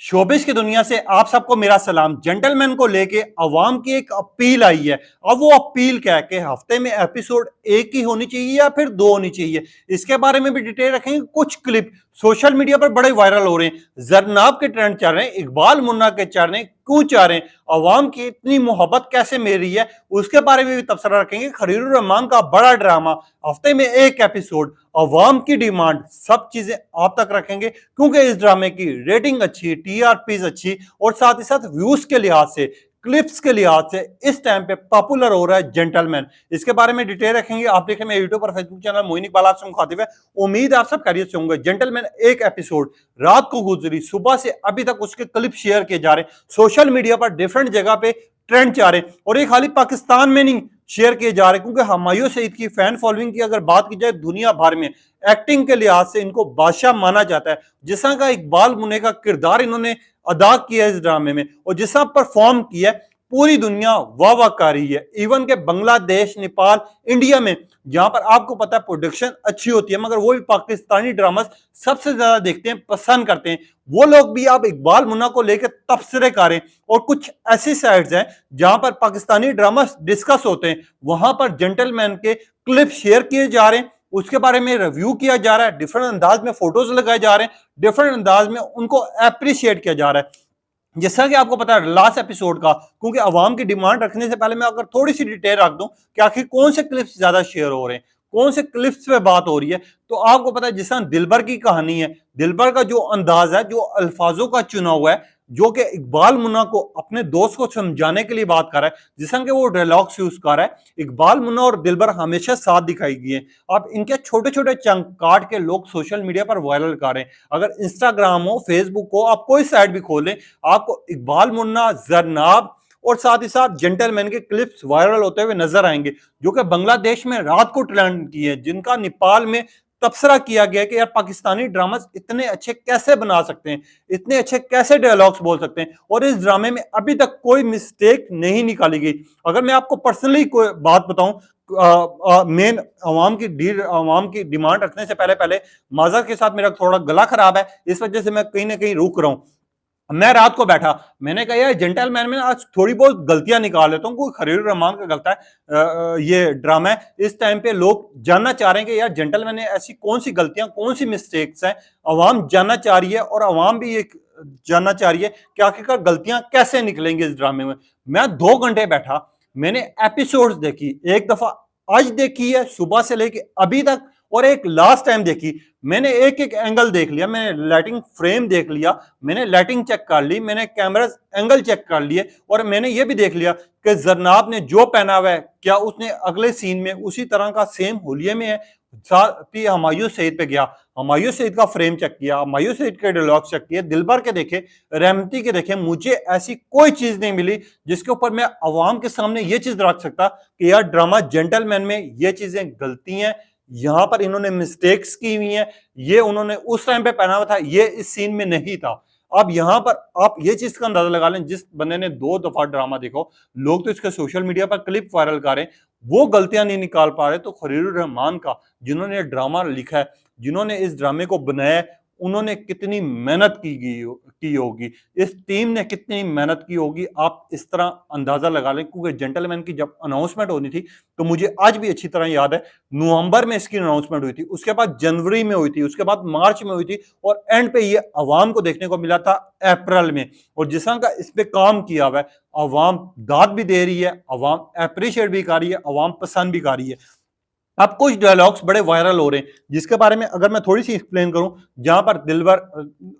Showbiz की दुनिया से आप सबको मेरा सलाम। जेंटलमैन को लेके अवाम की एक अपील आई है। अब वो अपील क्या है कि हफ्ते में एपिसोड एक ही होनी चाहिए या फिर दो होनी चाहिए, इसके बारे में भी डिटेल रखेंगे। कुछ क्लिप सोशल मीडिया पर बड़े वायरल हो रहे हैं, जरनाब के ट्रेंड चल रहे हैं, इकबाल मुन्ना के चल रहे हैं, क्यों चाह रहे हैं, अवाम की इतनी मोहब्बत कैसे मिल रही है, उसके बारे में भी तबसरा रखेंगे। खलीलुर रहमान का बड़ा ड्रामा, हफ्ते में एक एपिसोड, अवाम की डिमांड, सब चीजें आप तक रखेंगे क्योंकि इस ड्रामे की रेटिंग अच्छी, टीआरपी अच्छी और साथ ही साथ व्यूज के लिहाज से, क्लिप्स के लिहाज से इस टाइम पे पॉपुलर हो रहा है जेंटलमैन। इसके बारे में डिटेल रखेंगे। आप देखें मेरे यूट्यूब और फेसबुक चैनल मोइन इकबाल आपसे मुखातिब है। उम्मीद आप सब खैरियत से होंगे। जेंटलमैन एक एपिसोड रात को गुजरी, सुबह से अभी तक उसके क्लिप शेयर किए जा रहे हैं, सोशल मीडिया पर डिफरेंट जगह पे ट्रेंड जा रहे हैं और ये खाली पाकिस्तान में नहीं शेयर किए जा रहे, क्योंकि हुमायूं सईद की फैन फॉलोइंग की अगर बात की जाए दुनिया भर में, एक्टिंग के लिहाज से इनको बादशाह माना जाता है। जिस तरह का इकबाल मुन्ने का किरदार इन्होंने अदा किया इस ड्रामे में और जिस तरह परफॉर्म किया, पूरी दुनिया वाह वाह कर रही है। इवन के बांग्लादेश, नेपाल, इंडिया में, जहां पर आपको पता है प्रोडक्शन अच्छी होती है, मगर वो भी पाकिस्तानी ड्रामा सबसे ज्यादा देखते हैं, पसंद करते हैं। वो लोग भी आप इकबाल मुन्ना को लेकर तबसरे कर रहे हैं और कुछ ऐसी साइट्स हैं जहां पर पाकिस्तानी ड्रामा डिस्कस होते हैं, वहां पर जेंटलमैन के क्लिप शेयर किए जा रहे हैं, उसके बारे में रिव्यू किया जा रहा है, डिफरेंट अंदाज में फोटोज लगाए जा रहे हैं, डिफरेंट अंदाज में उनको अप्रिशिएट किया जा रहा है। जैसा कि आपको पता है लास्ट एपिसोड का, क्योंकि अवाम की डिमांड रखने से पहले मैं अगर थोड़ी सी डिटेल रख दूं कि आखिर कौन से क्लिप्स ज्यादा शेयर हो रहे हैं, कौन से क्लिप्स पे बात हो रही है, तो आपको पता है जिस तरह दिलबर की कहानी है, दिलबर का जो अंदाज है, जो अल्फाजों का चुनाव है, जो कि इकबाल मुन्ना को अपने दोस्त को समझाने के लिए बात कर रहा है, जिस तरह के वो डायलॉग्स यूज कर रहा है, इकबाल मुन्ना और दिलबर हमेशा साथ दिखाई गई है। अब इनके छोटे छोटे चंक काट के लोग सोशल मीडिया पर वायरल कर रहे हैं। अगर इंस्टाग्राम हो, फेसबुक हो, आप कोई साइट भी खोलें, आपको इकबाल मुन्ना, जरनाब और साथ ही साथ जेंटलमैन के क्लिप्स वायरल होते हुए नजर आएंगे, जो कि बांग्लादेश में रात को ट्रेंड किए, जिनका नेपाल में तबसरा किया गया कि यार पाकिस्तानी ड्रामा इतने अच्छे कैसे बना सकते हैं, इतने अच्छे कैसे डायलॉग्स बोल सकते हैं, और इस ड्रामे में अभी तक कोई मिस्टेक नहीं निकाली गई। अगर मैं आपको पर्सनली कोई बात बताऊं, मेन अवाम की डिमांड रखने से पहले पहले माजा के साथ मेरा थोड़ा गला खराब है, इस वजह से मैं कहीं ना कहीं रुक रहा हूं। मैं रात को बैठा, मैंने कहा यार जेंटलमैन में आज थोड़ी बहुत गलतियां निकाल लेता हूँ, कोई खलीलुर रहमान का गलता है, ये ड्रामा है, इस टाइम पे लोग जानना चाह रहे हैं कि यार जेंटलमैन में ऐसी कौन सी गलतियां, कौन सी मिस्टेक्स हैं, अवाम जानना चाह रही है और अवाम भी ये जानना चाह रही है कि आखिरकार गलतियां कैसे निकलेंगी इस ड्रामे में। मैं 2 घंटे बैठा, मैंने एपिसोड्स देखी, एक दफा आज देखी है सुबह से लेके अभी तक, और एक लास्ट टाइम देखी। मैंने एक एक एंगल देख लिया, मैंने लाइटिंग फ्रेम देख लिया, मैंने लाइटिंग चेक कर ली, मैंने कैमरा एंगल चेक कर लिए, और मैंने ये भी देख लिया कि जरनाब ने जो पहना हुआ है क्या उसने अगले सीन में उसी तरह का सेम होलिये में है। साथ ही हुमायूं सईद पे गया, हुमायूं सईद का फ्रेम चेक किया, हुमायूं सईद के डायलॉग चेक किए, दिलबर के देखे, रहमती के देखे, मुझे ऐसी कोई चीज नहीं मिली जिसके ऊपर मैं अवाम के सामने ये चीज रख सकता कि यार ड्रामा जेंटलमैन में ये चीजें गलती हैं, यहां पर इन्होंने मिस्टेक्स की हुई हैं, ये उन्होंने उस टाइम पे पहना हुआ था, ये इस सीन में नहीं था। अब यहां पर आप ये चीज का अंदाजा लगा लें, जिस बंदे ने 2 दफा ड्रामा देखो, लोग तो इसके सोशल मीडिया पर क्लिप वायरल कर रहे हैं, वो गलतियां नहीं निकाल पा रहे, तो खलीलुर रहमान का, जिन्होंने ड्रामा लिखा है, जिन्होंने इस ड्रामे को बनाया है, उन्होंने कितनी मेहनत की होगी, इस टीम ने कितनी मेहनत की होगी, आप इस तरह अंदाजा लगा लें। क्योंकि जेंटलमैन की जब अनाउंसमेंट होनी थी, तो मुझे आज भी अच्छी तरह याद है, नवंबर में इसकी अनाउंसमेंट हुई थी, उसके बाद जनवरी में हुई थी, उसके बाद मार्च में हुई थी, और एंड पे ये अवाम को देखने को मिला था अप्रैल में। और जिस तरह का इस पे काम किया हुआ है, अवाम दाद भी दे रही है, अवाम अप्रिशिएट भी कर रही है, अवाम पसंद भी कर रही है। अब कुछ डायलॉग्स बड़े वायरल हो रहे हैं, जिसके बारे में अगर मैं थोड़ी सी एक्सप्लेन करूं, जहां पर दिलबर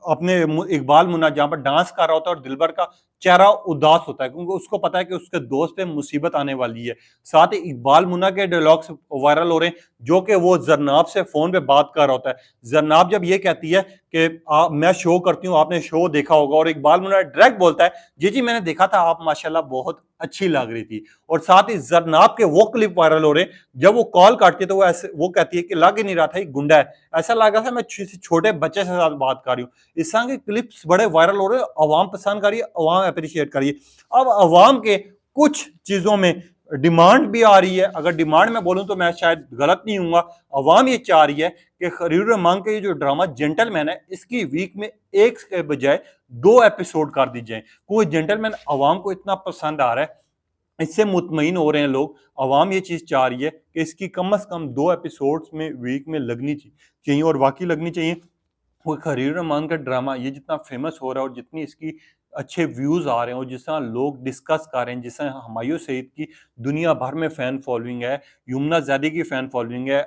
अपने इकबाल मुन्ना जहां पर डांस कर रहा होता है और दिलबर का चेहरा उदास होता है, क्योंकि उसको पता है कि उसके दोस्त पे मुसीबत आने वाली है। साथ ही इकबाल मुन्ना के डायलॉग्स वायरल हो रहे हैं, जो कि वो जरनाब से फोन पे बात कर रहा होता है। जरनाब जब ये कहती है कि मैं शो करती हूँ, आपने शो देखा होगा, और इकबाल मुन्ना डायरेक्ट बोलता है जी जी मैंने देखा था, आप माशाल्लाह बहुत अच्छी लग रही थी। और साथ ही जरनाब के वो क्लिप वायरल हो रहे हैं, जब वो कॉल काटती है तो वो कहती है कि लग ही नहीं रहा था ये गुंडा है, ऐसा लग रहा था मैं किसी छोटे बच्चे से साथ बात कर रही हूँ। इस तरह के क्लिप्स बड़े वायरल हो रहे हैं, अवाम पसंद करिए, अवाम अप्रिशिएट करिए। अब अवाम के कुछ चीजों में डिमांड भी आ रही है। अगर डिमांड में बोलूं तो मैं शायद गलत नहीं हूँ, अवाम ये चाह रही है कि खरीद रहमान का ये जो ड्रामा जेंटलमैन है इसकी वीक में एक के बजाय 2 एपिसोड कर दी जाए। क्योंकि जेंटलमैन अवाम को इतना पसंद आ रहा है, इससे मुतमईन हो रहे हैं लोग, अवाम ये चीज चाह रही है कि इसकी कम से कम 2 एपिसोड्स में वीक में लगनी चाहिए, और वाकई लगनी चाहिए। वो खरीद रहमान का ड्रामा ये जितना फेमस हो रहा है और जितनी इसकी अच्छे व्यूज आ रहे हैं और जिस तरह लोग डिस्कस कर रहे हैं, जिस तरह हुमायूं सईद की दुनिया भर में फैन फॉलोइंग है, यमुना जैदी की फैन फॉलोइंग है,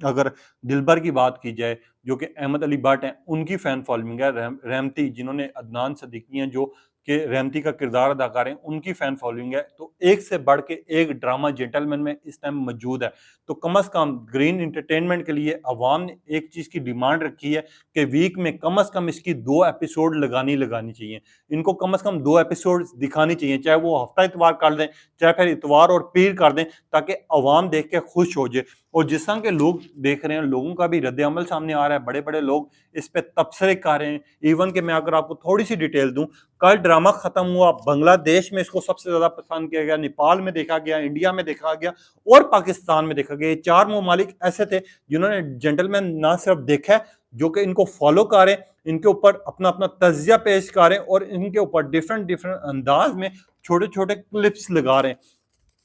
अगर दिलबर की बात की जाए जो कि अहमद अली भट्ट हैं उनकी फैन फॉलोइंग है, रहमती जिन्होंने अदनान सदीकी हैं जो कि रहमती का किरदार अदा कर रहे हैं उनकी फैन फॉलोइंग है। तो एक से बढ़ के एक ड्रामा जेंटलमैन में इस टाइम मौजूद है। तो कम से कम ग्रीन इंटरटेनमेंट के लिए अवाम ने एक चीज की डिमांड रखी है कि वीक में कम से कम इसकी 2 एपिसोड लगानी चाहिए। इनको कम से कम 2 एपिसोड दिखानी चाहिए, चाहे वो हफ्ता इतवार कर दें, चाहे फिर इतवार और पीर कर दें, ताकि अवाम देख के खुश हो जाए। और जिस तरह के लोग देख रहे हैं, लोगों का भी रद्द-ए-अमल सामने आ रहा है, बड़े बड़े लोग इस पे तबसरे कर रहे हैं। इवन कि मैं अगर आपको थोड़ी सी डिटेल दूं, कल ड्रामा खत्म हुआ, बांग्लादेश में इसको सबसे ज्यादा पसंद किया गया, नेपाल में देखा गया, इंडिया में देखा गया और पाकिस्तान में देखा गया। ये 4 ममालिक ऐसे थे जिन्होंने जेंटलमैन ना सिर्फ देखा है, जो कि इनको फॉलो करें, इनके ऊपर अपना अपना तजिया पेश करें और इनके ऊपर डिफरेंट डिफरेंट अंदाज में छोटे छोटे क्लिप्स लगा रहे हैं।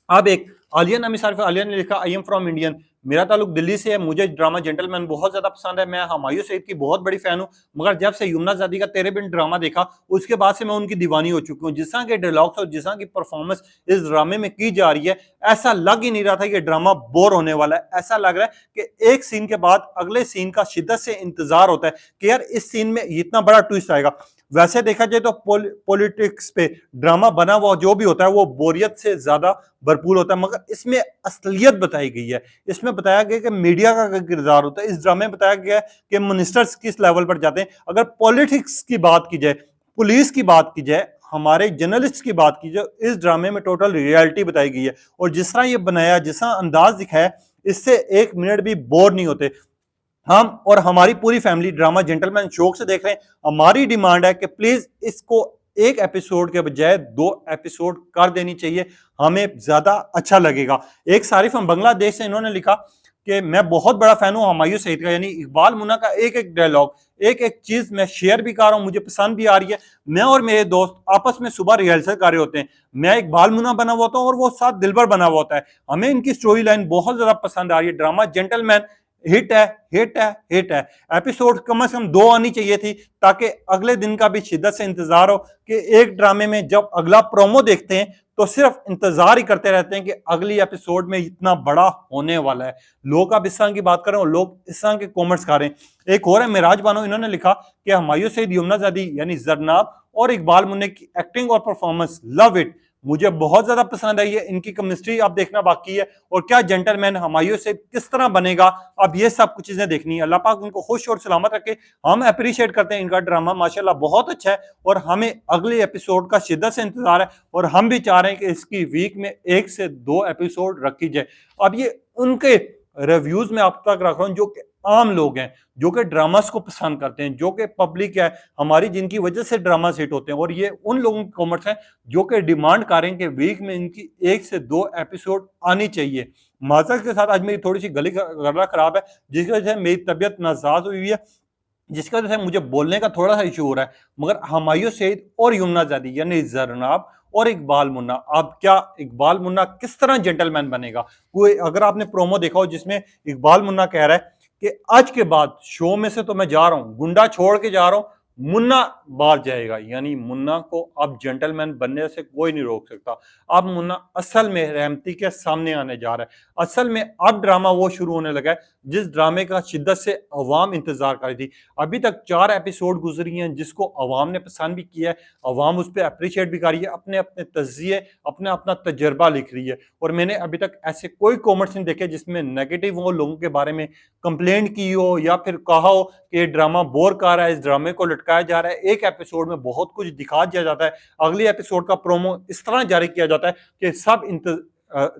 अब एक आलिया नामी सारिफ, आलिया ने लिखा आई एम फ्रॉम इंडियन, मेरा ताल्लुक दिल्ली से है, मुझे ड्रामा जेंटलमैन बहुत ज्यादा पसंद है, मैं हुमायूं सईद की बहुत बड़ी फैन हूं, मगर जब से यमुना ज़ादी का तेरे बिन ड्रामा देखा उसके बाद से मैं उनकी दीवानी हो चुकी हूँ। जिस तरह के डायलॉग्स और जिस तरह की परफॉर्मेंस इस ड्रामे में की जा रही है, ऐसा लग ही नहीं रहा था कि ड्रामा बोर होने वाला है। ऐसा लग रहा है कि एक सीन के बाद अगले सीन का शिद्दत से इंतजार होता है कि यार इस सीन में इतना बड़ा ट्विस्ट आएगा। वैसे देखा जाए तो पॉलिटिक्स पे ड्रामा बना हुआ जो भी होता है वो बोरियत से ज्यादा भरपूर होता है, मगर इसमें असलियत बताई गई है। इसमें बताया गया कि मीडिया का किरदार होता है, इस ड्रामे में बताया गया है कि मिनिस्टर्स किस लेवल पर जाते हैं। अगर पॉलिटिक्स की बात की जाए, पुलिस की बात की जाए, हमारे जर्नलिस्ट की बात की जाए, इस ड्रामे में टोटल रियलिटी बताई गई है। और जिस तरह ये बनाया, जिस तरह अंदाज दिखाया, इससे 1 मिनट भी बोर नहीं होते। हम और हमारी पूरी फैमिली ड्रामा जेंटलमैन शौक से देख रहे हैं। हमारी डिमांड है कि प्लीज इसको 1 एपिसोड के बजाय 2 एपिसोड कर देनी चाहिए, हमें ज्यादा अच्छा लगेगा। एक सारिफ हम बांग्लादेश से, इन्होंने लिखा कि मैं बहुत बड़ा फैन हूं हुमायूं सईद का, यानी इकबाल मुन्ना का एक एक डायलॉग, एक एक चीज मैं शेयर भी कर रहा हूं, मुझे पसंद भी आ रही है। मैं और मेरे दोस्त आपस में सुबह रिहर्सल कर रहे होते हैं, मैं इकबाल मुन्ना बना हुआ होता हूं और वो साथ दिलबर बना हुआ होता है। हमें इनकी स्टोरी लाइन बहुत ज्यादा पसंद आ रही है। ड्रामा जेंटलमैन हिट है, हिट है, हिट है। एपिसोड कम से कम 2 आनी चाहिए थी, ताकि अगले दिन का भी शिद्दत से इंतजार हो कि एक ड्रामे में जब अगला प्रोमो देखते हैं तो सिर्फ इंतजार ही करते रहते हैं कि अगली एपिसोड में इतना बड़ा होने वाला है। लोग अब इस तरह की बात करें और लोग इस तरह के कॉमेंट्स कर रहे हैं। एक और है मिराज बानो, इन्होंने लिखा कि हुमायूं सईद, यमुना ज़ादी यानी जरनाब और इकबाल मुन्ने की एक्टिंग और परफॉर्मेंस लव इट, मुझे बहुत ज्यादा पसंद आई है। इनकी केमिस्ट्री अब देखना बाकी है, और क्या जेंटलमैन हुमायूं से किस तरह बनेगा, अब ये सब कुछ चीजें देखनी है। अल्लाह पाक उनको खुश और सलामत रखे। हम अप्रिशिएट करते हैं इनका ड्रामा, माशाल्लाह बहुत अच्छा है, और हमें अगले एपिसोड का शिद्दत से इंतजार है, और हम भी चाह रहे हैं कि इसकी वीक में 1 से 2 एपिसोड रखी जाए। अब ये उनके रिव्यूज में आप तक रख रहा हूं जो कि आम लोग हैं, जो कि ड्रामास को पसंद करते हैं, जो कि पब्लिक है हमारी, जिनकी वजह से ड्रामा हिट होते हैं। और ये उन लोगों के कमेंट्स हैं जो कि डिमांड कर रहे हैं कि वीक में इनकी 1 से 2 एपिसोड आनी चाहिए। माजरत के साथ आज मेरी थोड़ी सी गला खराब है, जिसकी वजह से मेरी तबीयत नासाज हुई है, जिसकी वजह से मुझे बोलने का थोड़ा सा इशू हो रहा है। मगर हुमायूं सईद और यमुना ज़ादी यानी जरनाब और इकबाल मुन्ना, अब क्या इकबाल मुन्ना किस तरह जेंटलमैन बनेगा। कोई अगर आपने प्रोमो देखा हो जिसमें इकबाल मुन्ना कह रहा है कि आज के बाद शो में से तो मैं जा रहा हूं, गुंडा छोड़ के जा रहा हूं, मुन्ना बाहर जाएगा, यानी मुन्ना को अब जेंटलमैन बनने से कोई नहीं रोक सकता। अब मुन्ना असल में रहमती के सामने आने जा रहा है। असल में अब ड्रामा वो शुरू होने लगा है जिस ड्रामे का शिद्दत से अवाम इंतजार कर रही थी। अभी तक 4 एपिसोड गुजरी हैं जिसको अवाम ने पसंद भी किया है, अवाम उस पर अप्रिशिएट भी कर रही है, अपने अपने तजिए, अपना अपना तजर्बा लिख रही है। और मैंने अभी तक ऐसे कोई कॉमेंट्स नहीं देखे जिसमें नेगेटिव हो, लोगों के बारे में कंप्लेंट की हो या फिर कहा हो कि ये ड्रामा बोर कर रहा है, इस ड्रामे को लटकाया जा रहा है। एक एपिसोड में बहुत कुछ दिखा दिया जाता है, अगले एपिसोड का प्रोमो इस तरह जारी किया जाता है कि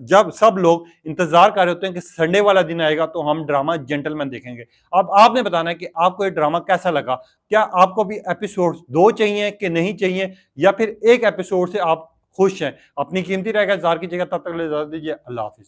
जब सब लोग इंतजार कर रहे होते हैं कि संडे वाला दिन आएगा तो हम ड्रामा जेंटलमैन देखेंगे। अब आपने बताना है कि आपको ये ड्रामा कैसा लगा, क्या आपको भी एपिसोड 2 चाहिए कि नहीं चाहिए, या फिर एक एपिसोड से आप खुश हैं। अपनी कीमती राय का इंतज़ार कीजिएगा, तब तक के लिए इजाज़त दीजिए। अल्लाह हाफ़िज़।